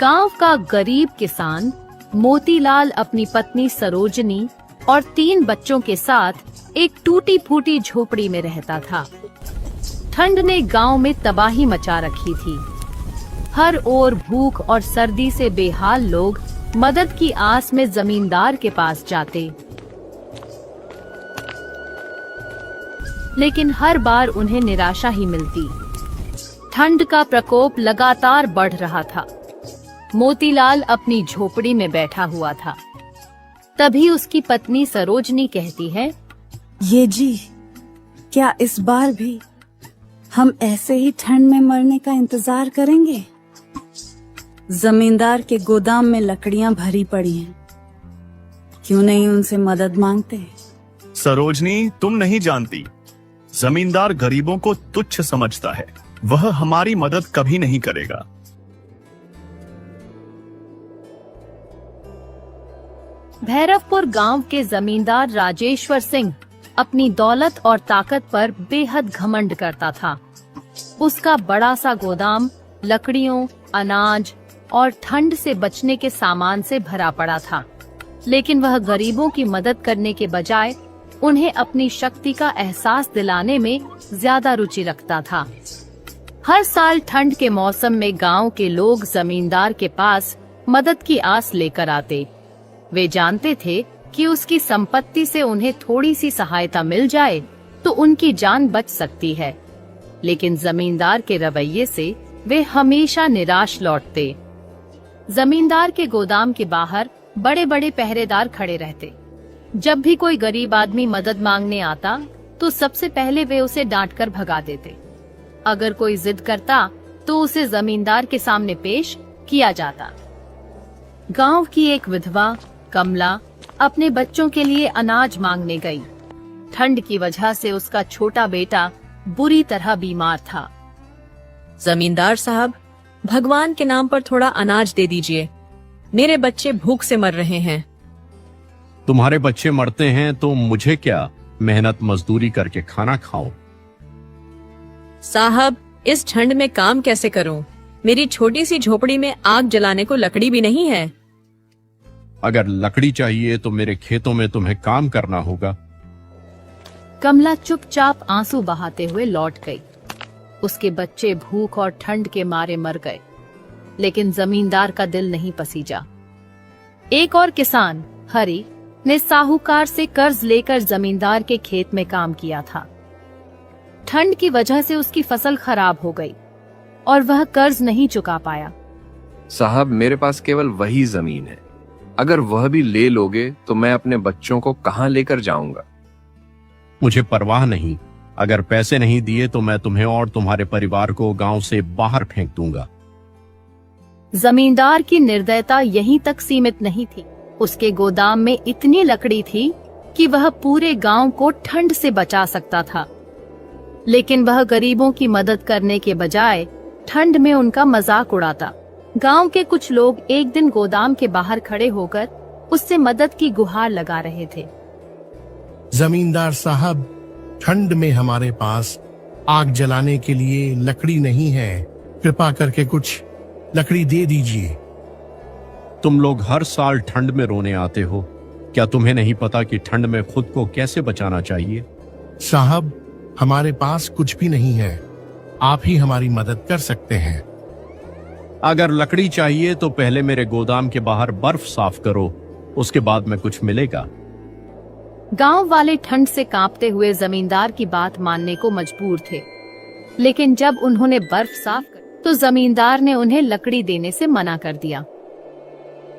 गांव का गरीब किसान मोतीलाल अपनी पत्नी सरोजनी और 3 बच्चों के साथ एक टूटी फूटी झोपड़ी में रहता था। ठंड ने गांव में तबाही मचा रखी थी। हर ओर भूख और सर्दी से बेहाल लोग मदद की आस में जमींदार के पास जाते, लेकिन हर बार उन्हें निराशा ही मिलती। ठंड का प्रकोप लगातार बढ़ रहा था। मोतीलाल अपनी झोपड़ी में बैठा हुआ था। तभी उसकी पत्नी सरोजनी कहती है, ये जी, क्या इस बार भी हम ऐसे ही ठंड में मरने का इंतजार करेंगे? जमींदार के गोदाम में लकड़ियां भरी पड़ी हैं, क्यों नहीं उनसे मदद मांगते? सरोजनी, तुम नहीं जानती, जमींदार गरीबों को तुच्छ समझता है। वह हमारी मदद कभी नहीं करेगा। भैरवपुर गांव के जमींदार राजेश्वर सिंह अपनी दौलत और ताकत पर बेहद घमंड करता था। उसका बड़ा सा गोदाम लकड़ियों, अनाज और ठंड से बचने के सामान से भरा पड़ा था, लेकिन वह गरीबों की मदद करने के बजाय उन्हें अपनी शक्ति का एहसास दिलाने में ज्यादा रुचि रखता था। हर साल ठंड के मौसम में गांव के लोग जमींदार के पास मदद की आस लेकर आते। वे जानते थे कि उसकी संपत्ति से उन्हें थोड़ी सी सहायता मिल जाए तो उनकी जान बच सकती है, लेकिन जमींदार के रवैये से वे हमेशा निराश लौटते। जमींदार के गोदाम के बाहर बड़े बड़े पहरेदार खड़े रहते। जब भी कोई गरीब आदमी मदद मांगने आता तो सबसे पहले वे उसे डांटकर भगा देते। अगर कोई जिद करता तो उसे जमींदार के सामने पेश किया जाता। गांव की एक विधवा कमला अपने बच्चों के लिए अनाज मांगने गई। ठंड की वजह से उसका छोटा बेटा बुरी तरह बीमार था। जमींदार साहब, भगवान के नाम पर थोड़ा अनाज दे दीजिए, मेरे बच्चे भूख से मर रहे हैं। तुम्हारे बच्चे मरते हैं तो मुझे क्या, मेहनत मजदूरी करके खाना खाओ। साहब, इस ठंड में काम कैसे करूं? मेरी छोटी सी झोपड़ी में आग जलाने को लकड़ी भी नहीं है। अगर लकड़ी चाहिए तो मेरे खेतों में तुम्हें काम करना होगा। कमला चुपचाप आंसू बहाते हुए लौट गई। उसके बच्चे भूख और ठंड के मारे मर गए, लेकिन जमींदार का दिल नहीं पसीजा। एक और किसान हरि ने साहूकार से कर्ज लेकर जमींदार के खेत में काम किया था। ठंड की वजह से उसकी फसल खराब हो गई और वह कर्ज नहीं चुका पाया। साहब, मेरे पास केवल वही जमीन है। अगर वह भी ले लोगे तो मैं अपने बच्चों को कहां लेकर जाऊंगा? मुझे परवाह नहीं, अगर पैसे नहीं दिए तो मैं तुम्हें और तुम्हारे परिवार को गांव से बाहर फेंक दूंगा। जमींदार की निर्दयता यहीं तक सीमित नहीं थी। उसके गोदाम में इतनी लकड़ी थी कि वह पूरे गांव को ठंड से बचा सकता था, लेकिन वह गरीबों की मदद करने के बजाय ठंड में उनका मजाक उड़ाता। गांव के कुछ लोग एक दिन गोदाम के बाहर खड़े होकर उससे मदद की गुहार लगा रहे थे। जमींदार साहब, ठंड में हमारे पास आग जलाने के लिए लकड़ी नहीं है, कृपा करके कुछ लकड़ी दे दीजिए। तुम लोग हर साल ठंड में रोने आते हो, क्या तुम्हें नहीं पता कि ठंड में खुद को कैसे बचाना चाहिए? साहब, हमारे पास कुछ भी नहीं है, आप ही हमारी मदद कर सकते हैं। अगर लकड़ी चाहिए तो पहले मेरे गोदाम के बाहर बर्फ साफ करो, उसके बाद में कुछ मिलेगा। गांव वाले ठंड से कांपते हुए जमींदार की बात मानने को मजबूर थे, लेकिन जब उन्होंने बर्फ साफ कर तो जमींदार ने उन्हें लकड़ी देने से मना कर दिया।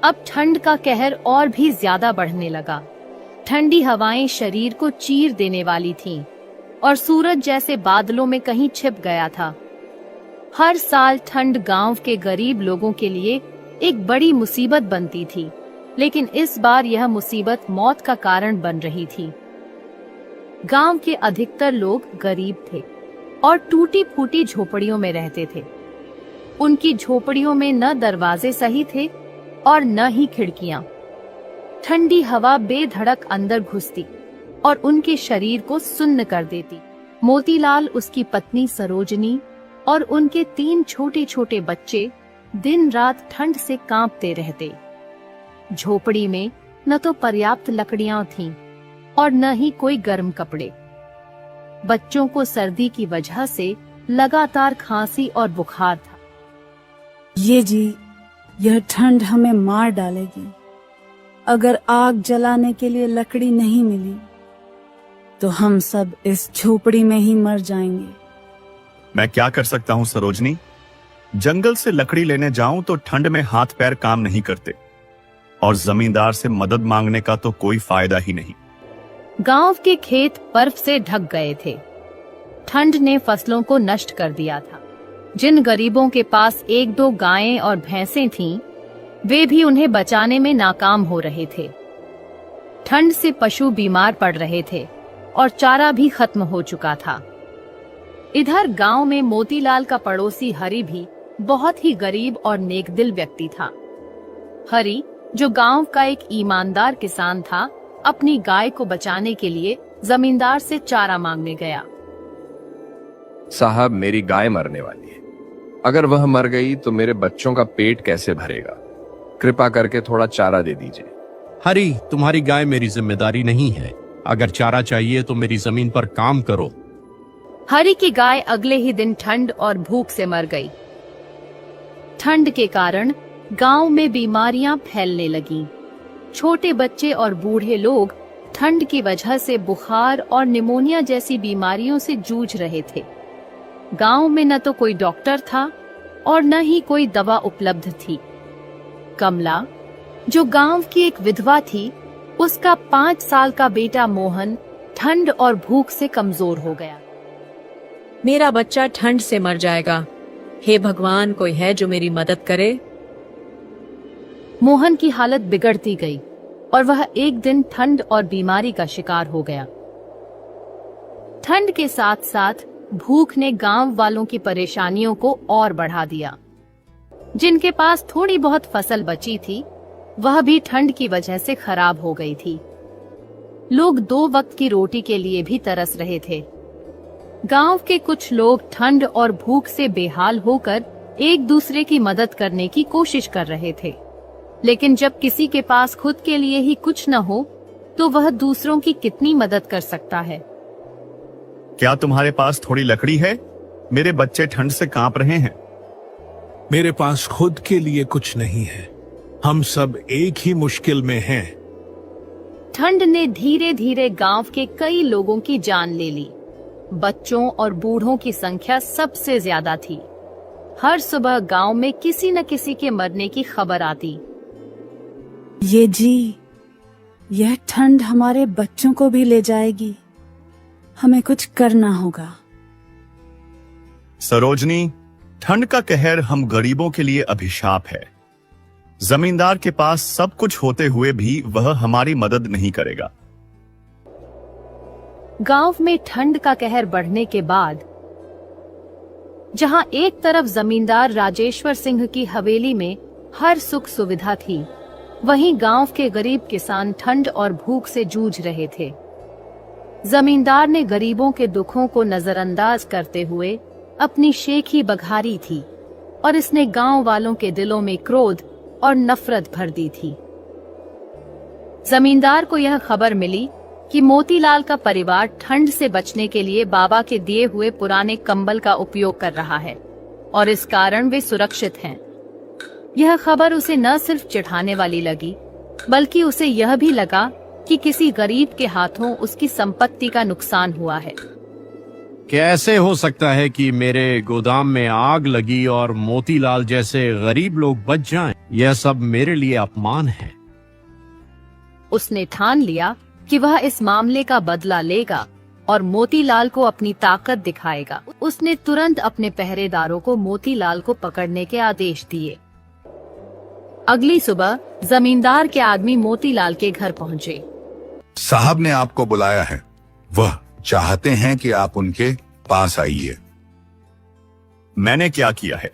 अब ठंड का कहर और भी ज्यादा बढ़ने लगा। ठंडी हवाएं शरीर को चीर देने वाली थीं और सूरज जैसे बादलों में कहीं छिप गया था। हर साल ठंड गांव के गरीब लोगों के लिए एक बड़ी मुसीबत बनती थी, लेकिन इस बार यह मुसीबत मौत का कारण बन रही थी। गांव के अधिकतर लोग गरीब थे और टूटी फूटी झोपड़ियों में रहते थे। उनकी झोपड़ियों में न दरवाजे सही थे और न ही खिड़कियां। ठंडी हवा बेधड़क अंदर घुसती और उनके शरीर को सुन्न कर देती। मोतीलाल, उसकी पत्नी सरोजनी और उनके 3 छोटे छोटे बच्चे दिन रात ठंड से कांपते रहते। झोपड़ी में न तो पर्याप्त लकड़ियां थीं और न ही कोई गर्म कपड़े। बच्चों को सर्दी की वजह से लगातार खांसी और बुखार था। ये जी, यह ठंड हमें मार डालेगी। अगर आग जलाने के लिए लकड़ी नहीं मिली तो हम सब इस झोपड़ी में ही मर जाएंगे। मैं क्या कर सकता हूँ सरोजनी? जंगल से लकड़ी लेने जाऊं तो ठंड में हाथ पैर काम नहीं करते और जमींदार से मदद मांगने का तो कोई फायदा ही नहीं। गांव के खेत बर्फ से ढक गए थे। ठंड ने फसलों को नष्ट कर दिया था। जिन गरीबों के पास 1-2 गायें और भैंसें थीं, वे भी उन्हें बचाने में नाकाम हो रहे थे। ठंड से पशु बीमार पड़ रहे थे और चारा भी खत्म हो चुका था। इधर गांव में मोतीलाल का पड़ोसी हरि भी बहुत ही गरीब और नेकदिल व्यक्ति था। हरि, जो गांव का एक ईमानदार किसान था, अपनी गाय को बचाने के लिए जमींदार से चारा मांगने गया। साहब, मेरी गाय मरने वाली है। अगर वह मर गई तो मेरे बच्चों का पेट कैसे भरेगा? कृपा करके थोड़ा चारा दे दीजिए। हरी, तुम्हारी गाय मेरी जिम्मेदारी नहीं है। अगर चारा चाहिए तो मेरी जमीन पर काम करो। हरि की गाय अगले ही दिन ठंड और भूख से मर गई। ठंड के कारण गांव में बीमारियां फैलने लगीं। छोटे बच्चे और बूढ़े लोग ठंड की वजह से बुखार और निमोनिया जैसी बीमारियों से जूझ रहे थे। गांव में न तो कोई डॉक्टर था और न ही कोई दवा उपलब्ध थी। कमला, जो गांव की एक विधवा थी, उसका 5 साल का बेटा मोहन ठंड और भूख से कमजोर हो गया। मेरा बच्चा ठंड से मर जाएगा। हे भगवान, कोई है जो मेरी मदद करे। मोहन की हालत बिगड़ती गई और वह एक दिन ठंड और बीमारी का शिकार हो गया। ठंड के साथ साथ भूख ने गांव वालों की परेशानियों को और बढ़ा दिया। जिनके पास थोड़ी बहुत फसल बची थी, वह भी ठंड की वजह से खराब हो गई थी। लोग 2 वक्त की रोटी के लिए भी तरस रहे थे। गांव के कुछ लोग ठंड और भूख से बेहाल होकर एक दूसरे की मदद करने की कोशिश कर रहे थे। लेकिन जब किसी के पास खुद के लिए ही कुछ न हो, तो वह दूसरों की कितनी मदद कर सकता है? क्या तुम्हारे पास थोड़ी लकड़ी है? मेरे बच्चे ठंड से कांप रहे हैं। मेरे पास खुद के लिए कुछ नहीं है। हम सब एक ही मुश्किल में हैं। ठंड ने धीरे धीरे गांव के कई लोगों की जान ले ली। बच्चों और बूढ़ों की संख्या सबसे ज्यादा थी। हर सुबह गांव में किसी न किसी के मरने की खबर आती। ये जी, यह ठंड हमारे बच्चों को भी ले जाएगी। हमें कुछ करना होगा। सरोजनी, ठंड का कहर हम गरीबों के लिए अभिशाप है। जमींदार के पास सब कुछ होते हुए भी वह हमारी मदद नहीं करेगा। गांव में ठंड का कहर बढ़ने के बाद जहां एक तरफ जमींदार राजेश्वर सिंह की हवेली में हर सुख सुविधा थी, वहीं गांव के गरीब किसान ठंड और भूख से जूझ रहे थे। जमींदार ने गरीबों के दुखों को नजरअंदाज करते हुए अपनी शेखी बघारी थी और इसने गांव वालों के दिलों में क्रोध और नफरत भर दी थी। जमींदार को यह खबर मिली कि मोतीलाल का परिवार ठंड से बचने के लिए बाबा के दिए हुए पुराने कंबल का उपयोग कर रहा है और इस कारण वे सुरक्षित हैं। यह खबर उसे न सिर्फ चिढ़ाने वाली लगी, बल्कि उसे यह भी लगा कि किसी गरीब के हाथों उसकी संपत्ति का नुकसान हुआ है। कैसे हो सकता है कि मेरे गोदाम में आग लगी और मोतीलाल जैसे गरीब लोग बच जाएं? यह सब मेरे लिए अपमान है। उसने ठान लिया कि वह इस मामले का बदला लेगा और मोतीलाल को अपनी ताकत दिखाएगा। उसने तुरंत अपने पहरेदारों को मोतीलाल को पकड़ने के आदेश दिए। अगली सुबह जमींदार के आदमी मोतीलाल के घर पहुंचे। साहब ने आपको बुलाया है। वह चाहते हैं कि आप उनके पास आइए। मैंने क्या किया है?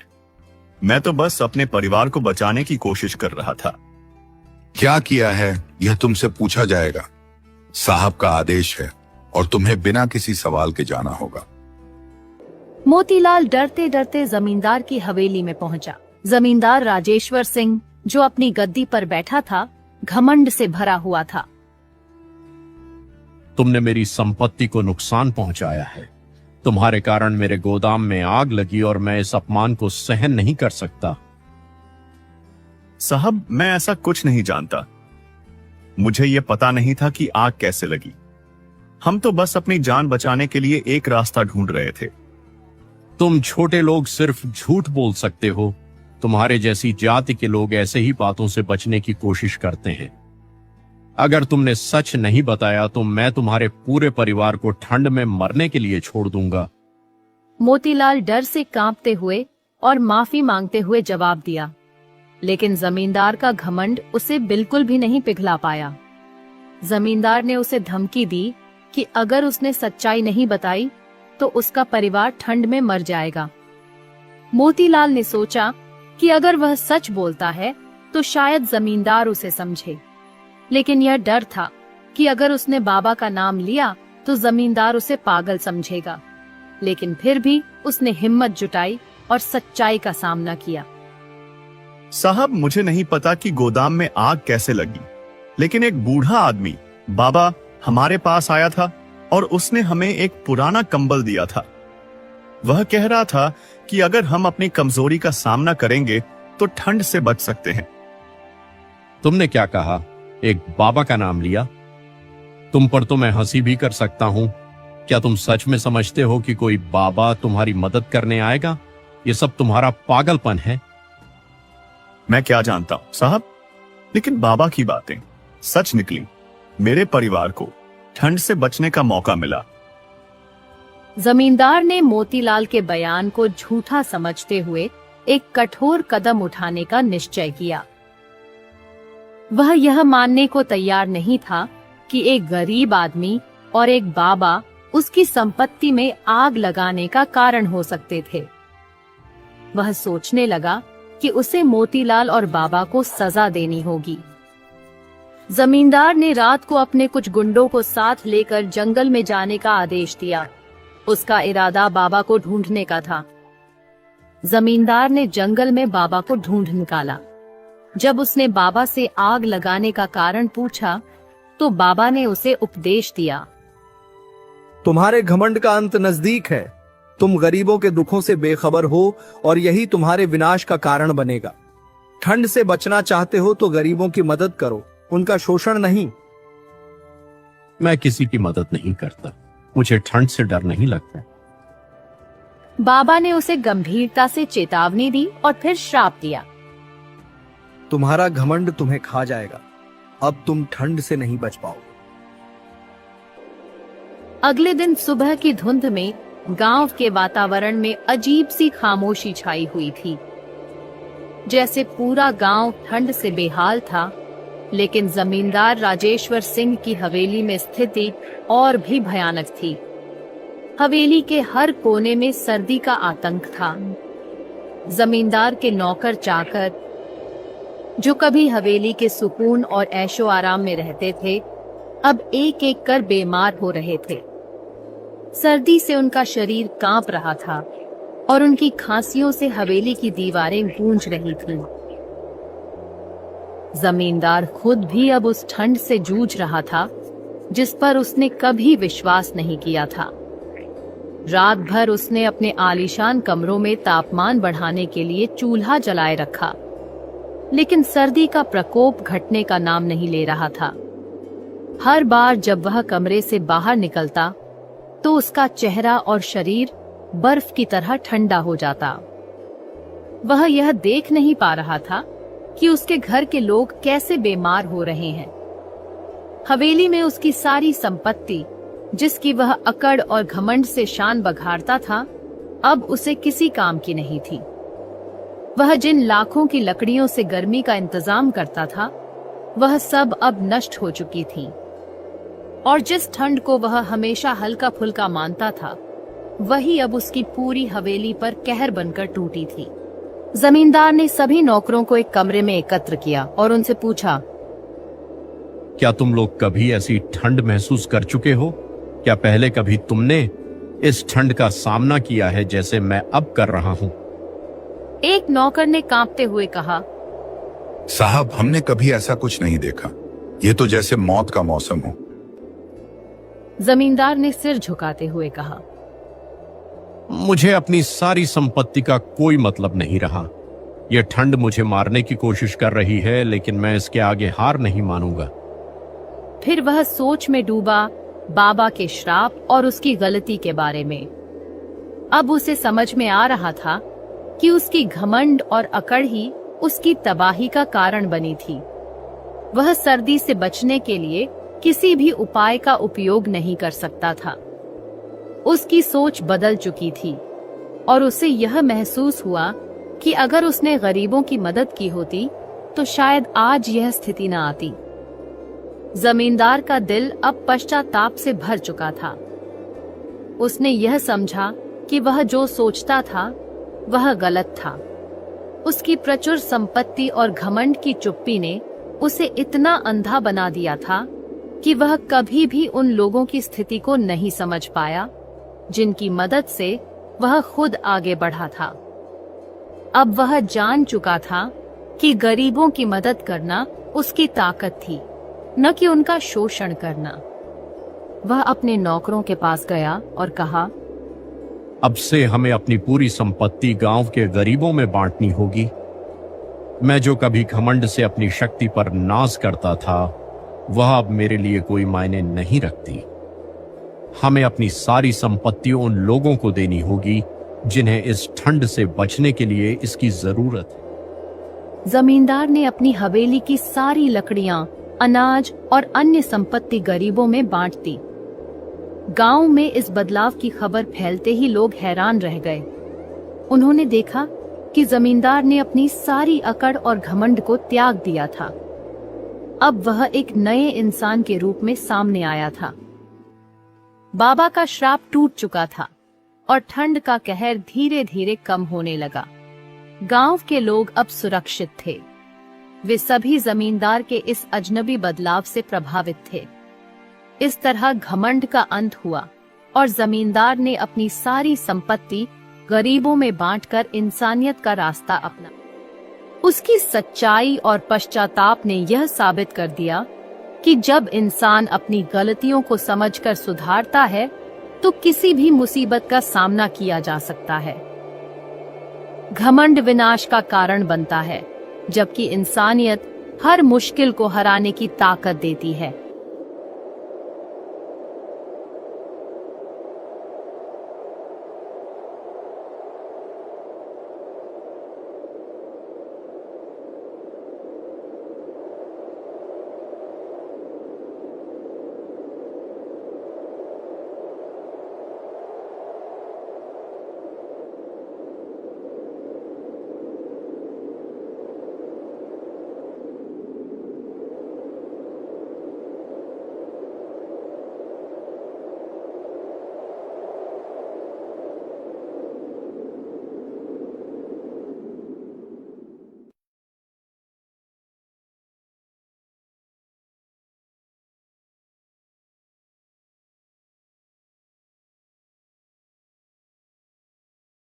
मैं तो बस अपने परिवार को बचाने की कोशिश कर रहा था। क्या किया है यह तुमसे पूछा जाएगा। साहब का आदेश है और तुम्हें बिना किसी सवाल के जाना होगा। मोतीलाल डरते डरते जमींदार की हवेली में पहुंचा। जमींदार राजेश्वर सिंह, जो अपनी गद्दी पर बैठा था, घमंड से भरा हुआ था। तुमने मेरी संपत्ति को नुकसान पहुंचाया है। तुम्हारे कारण मेरे गोदाम में आग लगी और मैं इस अपमान को सहन नहीं कर सकता। साहब, मैं ऐसा कुछ नहीं जानता। मुझे यह पता नहीं था कि आग कैसे लगी। हम तो बस अपनी जान बचाने के लिए एक रास्ता ढूंढ रहे थे। तुम छोटे लोग सिर्फ झूठ बोल सकते हो। तुम्हारे जैसी जाति के लोग ऐसे ही बातों से बचने की कोशिश करते हैं। अगर तुमने सच नहीं बताया तो मैं तुम्हारे पूरे परिवार को ठंड में मरने के लिए छोड़ दूंगा। मोतीलाल डर से कांपते हुए और माफी मांगते हुए जवाब दिया, लेकिन जमींदार का घमंड उसे बिल्कुल भी नहीं पिघला पाया। जमींदार ने उसे धमकी दी कि अगर उसने सच्चाई नहीं बताई तो उसका परिवार ठंड में मर जाएगा। मोतीलाल ने सोचा कि अगर वह सच बोलता है तो शायद जमींदार उसे समझे, लेकिन यह डर था कि अगर उसने बाबा का नाम लिया तो जमींदार उसे पागल समझेगा। लेकिन फिर भी उसने हिम्मत जुटाई और सच्चाई का सामना किया। साहब, मुझे नहीं पता कि गोदाम में आग कैसे लगी, लेकिन एक बूढ़ा आदमी बाबा हमारे पास आया था और उसने हमें एक पुराना कंबल दिया था। वह कह रहा था कि अगर हम अपनी कमजोरी का सामना करेंगे तो ठंड से बच सकते हैं। तुमने क्या कहा? एक बाबा का नाम लिया? तुम पर तो मैं हंसी भी कर सकता हूं। क्या तुम सच में समझते हो कि कोई बाबा तुम्हारी मदद करने आएगा? ये सब तुम्हारा पागलपन है। मैं क्या जानता हूं साहब, लेकिन बाबा की बातें सच निकली। मेरे परिवार को ठंड से बचने का मौका मिला। जमींदार ने मोतीलाल के बयान को झूठा समझते हुए एक कठोर कदम उठाने का निश्चय किया। वह यह मानने को तैयार नहीं था कि एक गरीब आदमी और एक बाबा उसकी संपत्ति में आग लगाने का कारण हो सकते थे। वह सोचने लगा कि उसे मोतीलाल और बाबा को सजा देनी होगी। जमींदार ने रात को अपने कुछ गुंडों को साथ लेकर जंगल में जाने का आदेश दिया। उसका इरादा बाबा को ढूंढने का था। जमींदार ने जंगल में बाबा को ढूंढ निकाला। जब उसने बाबा से आग लगाने का कारण पूछा तो बाबा ने उसे उपदेश दिया। तुम्हारे घमंड का अंत नजदीक है। तुम गरीबों के दुखों से बेखबर हो और यही तुम्हारे विनाश का कारण बनेगा। ठंड से बचना चाहते हो तो गरीबों की मदद करो, उनका शोषण नहीं। मैं किसी की मदद नहीं करता। मुझे ठंड से डर नहीं लगता। बाबा ने उसे गंभीरता से चेतावनी दी और फिर श्राप दिया। तुम्हारा घमंड तुम्हें खा जाएगा। अब तुम ठंड से नहीं बच पाओगे। अगले दिन सुबह की धुंध में गांव के वातावरण में अजीब सी खामोशी छाई हुई थी, जैसे पूरा गांव ठंड से बेहाल था। लेकिन जमींदार राजेश्वर सिंह की हवेली में स्थिति और भी भयानक थी। हवेली के हर कोने में सर्दी का आतंक था। जमींदार के नौकर चाकर, जो कभी हवेली के सुकून और ऐशो आराम में रहते थे, अब एक एक कर बीमार हो रहे थे। सर्दी से उनका शरीर कांप रहा था और उनकी खांसियों से हवेली की दीवारें गूंज रही थीं। जमींदार खुद भी अब उस ठंड से जूझ रहा था जिस पर उसने कभी विश्वास नहीं किया था। रात भर उसने अपने आलीशान कमरों में तापमान बढ़ाने के लिए चूल्हा जलाए रखा, लेकिन सर्दी का प्रकोप घटने का नाम नहीं ले रहा था। हर बार जब वह कमरे से बाहर निकलता तो उसका चेहरा और शरीर बर्फ की तरह ठंडा हो जाता। वह यह देख नहीं पा रहा था कि उसके घर के लोग कैसे बीमार हो रहे हैं। हवेली में उसकी सारी संपत्ति, जिसकी वह अकड़ और घमंड से शान बघारता था, अब उसे किसी काम की नहीं थी। वह जिन लाखों की लकड़ियों से गर्मी का इंतजाम करता था, वह सब अब नष्ट हो चुकी थी, और जिस ठंड को वह हमेशा हल्का फुल्का मानता था, वही अब उसकी पूरी हवेली पर कहर बनकर टूटी थी। जमींदार ने सभी नौकरों को एक कमरे में एकत्र किया और उनसे पूछा, क्या तुम लोग कभी ऐसी ठंड महसूस कर चुके हो? क्या पहले कभी तुमने इस ठंड का सामना किया है जैसे मैं अब कर रहा हूं? एक नौकर ने कांपते हुए कहा, साहब, हमने कभी ऐसा कुछ नहीं देखा। ये तो जैसे मौत का मौसम हो। जमींदार ने सिर झुकाते हुए कहा, मुझे अपनी सारी संपत्ति का कोई मतलब नहीं रहा। यह ठंड मुझे मारने की कोशिश कर रही है, लेकिन मैं इसके आगे हार नहीं मानूंगा। फिर वह सोच में डूबा, बाबा के श्राप और उसकी गलती के बारे में। अब उसे समझ में आ रहा था कि उसकी घमंड और अकड़ ही उसकी तबाही का कारण बनी थी। वह सर्दी से बचने के लिए किसी भी उपाय का उपयोग नहीं कर सकता था। उसकी सोच बदल चुकी थी और उसे यह महसूस हुआ कि अगर उसने गरीबों की मदद की होती तो शायद आज यह स्थिति न आती। जमींदार का दिल अब पश्चाताप से भर चुका था। उसने यह समझा कि वह जो सोचता था वह गलत था। उसकी प्रचुर संपत्ति और घमंड की चुप्पी ने उसे इतना अंधा बना दिया था कि वह कभी भी उन लोगों की स्थिति को नहीं समझ पाया जिनकी मदद से वह खुद आगे बढ़ा था। अब वह जान चुका था कि गरीबों की मदद करना उसकी ताकत थी, न कि उनका शोषण करना। वह अपने नौकरों के पास गया और कहा, अब से हमें अपनी पूरी संपत्ति गांव के गरीबों में बांटनी होगी। मैं जो कभी घमंड से अपनी शक्ति पर नाज करता था, वह अब मेरे लिए कोई मायने नहीं रखती। हमें अपनी सारी संपत्ति उन लोगों को देनी होगी जिन्हें इस ठंड से बचने के लिए इसकी जरूरत है। जमींदार ने अपनी हवेली की सारी लकड़ियां, अनाज और अन्य संपत्ति गरीबों में बांट दी। गांव में इस बदलाव की खबर फैलते ही लोग हैरान रह गए। उन्होंने देखा कि जमींदार ने अपनी सारी अकड़ और घमंड को त्याग दिया था। अब वह एक नए इंसान के रूप में सामने आया था। बाबा का श्राप टूट चुका था और ठंड का कहर धीरे धीरे कम होने लगा। गांव के लोग अब सुरक्षित थे। वे सभी जमींदार के इस अजनबी बदलाव से प्रभावित थे। इस तरह घमंड का अंत हुआ और जमींदार ने अपनी सारी संपत्ति गरीबों में बांटकर इंसानियत का रास्ता अपना। उसकी सच्चाई और पश्चाताप ने यह साबित कर दिया कि जब इंसान अपनी गलतियों को समझकर सुधारता है तो किसी भी मुसीबत का सामना किया जा सकता है। घमंड विनाश का कारण बनता है, जबकि इंसानियत हर मुश्किल को हराने की ताकत देती है।